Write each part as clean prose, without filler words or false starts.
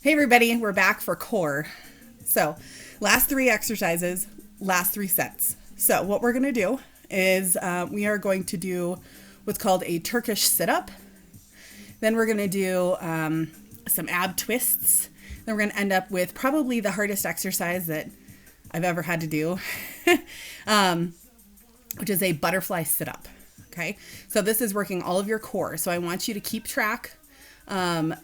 Hey everybody, we're back for core. So, last three exercises, last three sets. So, what we're going to do is we are going to do what's called a Turkish sit-up. Then we're going to do some ab twists. Then we're going to end up with probably the hardest exercise that I've ever had to do, which is a butterfly sit-up. Okay, so this is working all of your core. So I want you to keep track.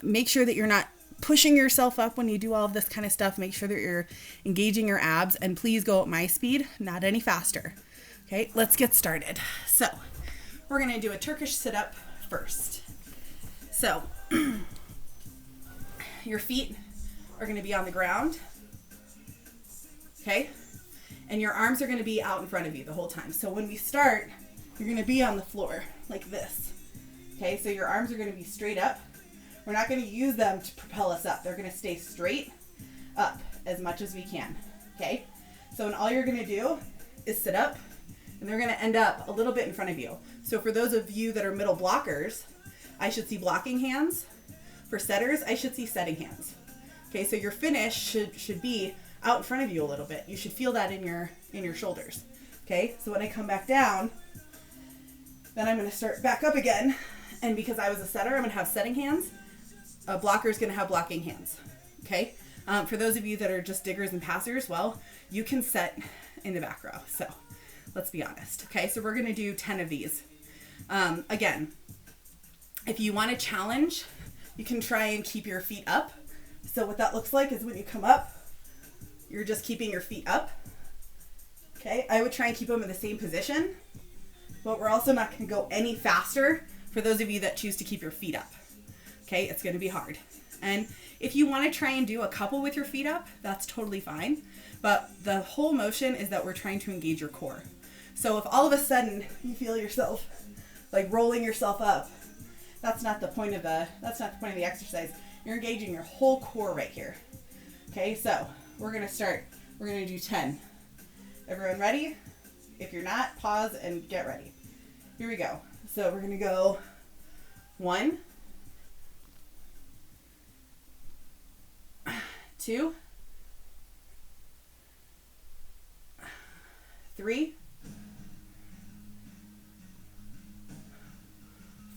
Make sure that you're not pushing yourself up when you do all of this kind of stuff. Make sure that you're engaging your abs, and please go at my speed, not any faster. Okay, let's get started. So we're going to do a Turkish sit-up first. So your feet are going to be on the ground. Okay, and your arms are going to be out in front of you the whole time. So when we start, you're going to be on the floor like this. Okay, so your arms are going to be straight up. We're not going to use them to propel us up. They're going to stay straight up as much as we can. Okay, so and all you're going to do is sit up, and they're going to end up a little bit in front of you. So for those of you that are middle blockers, I should see blocking hands. For setters, I should see setting hands. Okay, so your finish should be out in front of you a little bit. You should feel that in your shoulders. Okay, so when I come back down, then I'm going to start back up again, and because I was a setter, I'm going to have setting hands. A blocker is going to have blocking hands. Okay, for those of you that are just diggers and passers, well, you can set in the back row. So let's be honest. Okay, so we're going to do 10 of these. Again, if you want to challenge, you can try and keep your feet up. So what that looks like is when you come up, you're just keeping your feet up. Okay, I would try and keep them in the same position, but we're also not going to go any faster for those of you that choose to keep your feet up. Okay, it's going to be hard. And if you want to try and do a couple with your feet up, that's totally fine. But the whole motion is that we're trying to engage your core. So if all of a sudden you feel yourself like rolling yourself up, that's not the point of the exercise. You're engaging your whole core right here. Okay, so we're going to start. We're going to do 10. Everyone ready? If you're not, pause and get ready. Here we go. So we're going to go 1, 2, 3,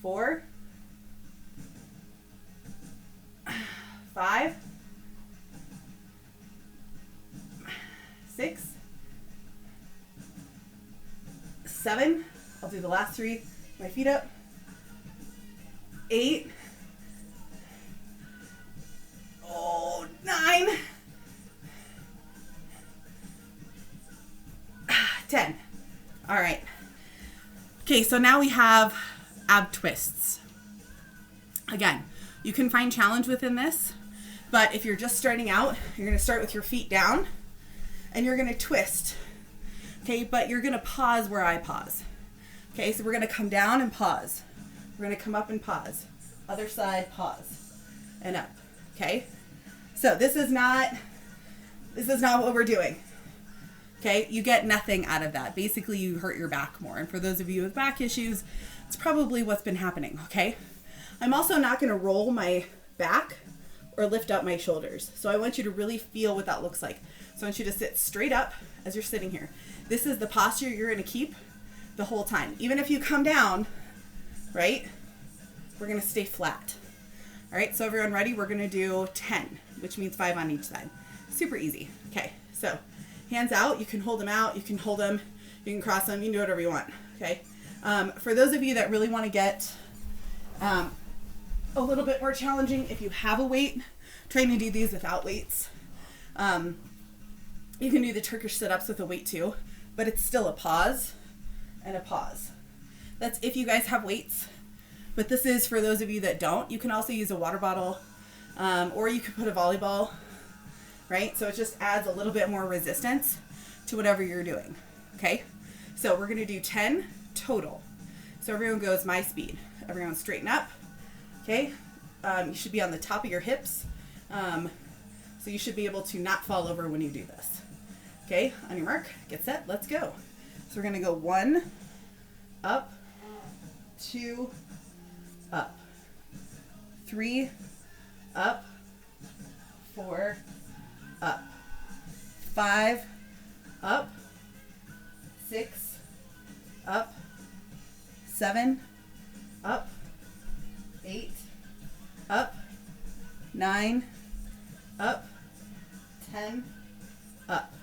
4, 5, 6, 7. I'll do the last 3. My feet up. 8. 9. 10. All right. Okay, so now we have ab twists. Again, you can find challenge within this, but if you're just starting out, you're going to start with your feet down, and you're going to twist. Okay, but you're going to pause where I pause. Okay, so we're going to come down and pause. We're going to come up and pause. Other side, pause, and up. Okay, so this is not what we're doing. Okay, you get nothing out of that. Basically, you hurt your back more. And for those of you with back issues, it's probably what's been happening. Okay, I'm also not going to roll my back or lift up my shoulders. So I want you to really feel what that looks like. So I want you to sit straight up as you're sitting here. This is the posture you're going to keep the whole time. Even if you come down, right, we're going to stay flat. All right, so everyone ready? We're going to do 10, which means 5 on each side. Super easy. Okay, so hands out. You can hold them out. You can hold them. You can cross them. You can do whatever you want. Okay. For those of you that really want to get a little bit more challenging, if you have a weight, trying to do these without weights. You can do the Turkish sit-ups with a weight too, but it's still a pause and a pause. That's if you guys have weights, but this is for those of you that don't. You can also use a water bottle, or you could put a volleyball, right? So it just adds a little bit more resistance to whatever you're doing, okay? So we're going to do 10 total. So everyone goes my speed. Everyone straighten up, okay? You should be on the top of your hips, so you should be able to not fall over when you do this. Okay, on your mark, get set, let's go. So we're going to go 1, up, 2, up, 3, up, 4, up. 5, up. 6, up. 7, up. 8, up. 9, up. 10, up.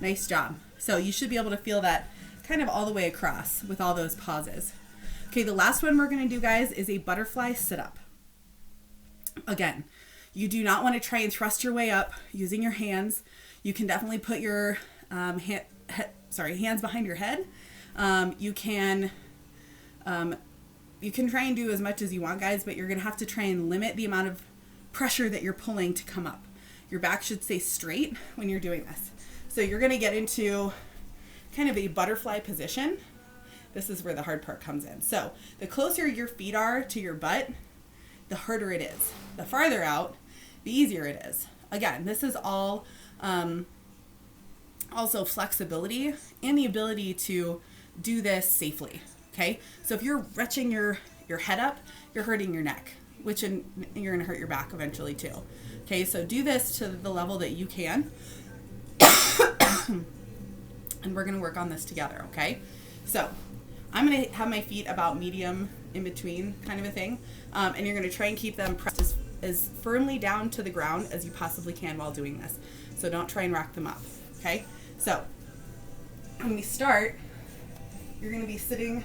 Nice job. So you should be able to feel that kind of all the way across with all those pauses. Okay, the last one we're going to do, guys, is a butterfly sit-up. Again, you do not want to try and thrust your way up using your hands. You can definitely put your hands behind your head. You can try and do as much as you want, guys, but you're going to have to try and limit the amount of pressure that you're pulling to come up. Your back should stay straight when you're doing this. So you're going to get into kind of a butterfly position. This is where the hard part comes in. So the closer your feet are to your butt, the harder it is. The farther out, the easier it is. Again, this is all also flexibility and the ability to do this safely. Okay, so if you're retching your head up, you're hurting your neck, which you're going to hurt your back eventually too. Okay, so do this to the level that you can. And we're going to work on this together, okay? So I'm going to have my feet about medium in between kind of a thing. And you're going to try and keep them pressed as firmly down to the ground as you possibly can while doing this. So don't try and rack them up, okay? So when we start, you're going to be sitting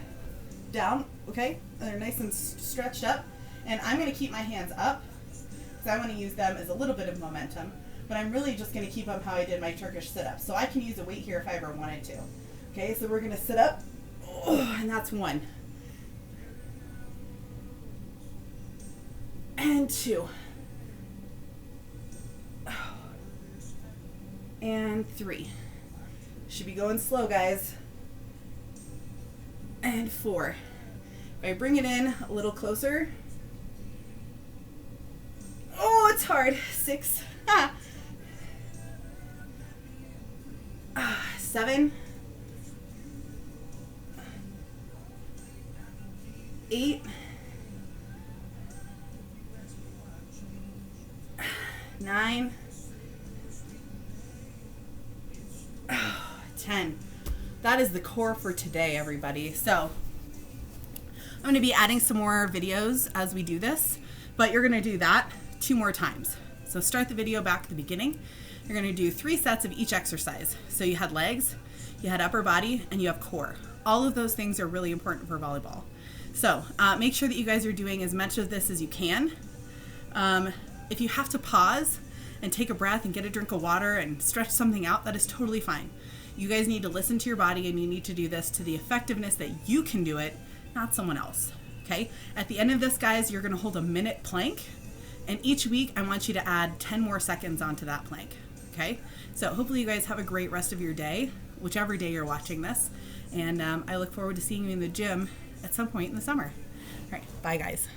down, okay? They're nice and stretched up. And I'm going to keep my hands up because I want to use them as a little bit of momentum. But I'm really just going to keep them how I did my Turkish sit-ups. So I can use a weight here if I ever wanted to. Okay, so we're going to sit up. Oh, and that's 1. And 2. And 3. Should be going slow, guys. And 4. If I bring it in a little closer. Oh, it's hard. 6. 7. 8. 9. 10. That is the core for today, everybody. So I'm going to be adding some more videos as we do this, but you're going to do that 2 more times. So start the video back at the beginning. You're going to do 3 sets of each exercise. So you had legs, you had upper body, and you have core. All of those things are really important for volleyball. So make sure that you guys are doing as much of this as you can. If you have to pause and take a breath and get a drink of water and stretch something out, that is totally fine. You guys need to listen to your body, and you need to do this to the effectiveness that you can do it, not someone else. Okay? At the end of this, guys, you're going to hold a minute plank, and each week I want you to add 10 more seconds onto that plank. Okay? So hopefully you guys have a great rest of your day, whichever day you're watching this, and I look forward to seeing you in the gym at some point in the summer. All right, bye guys.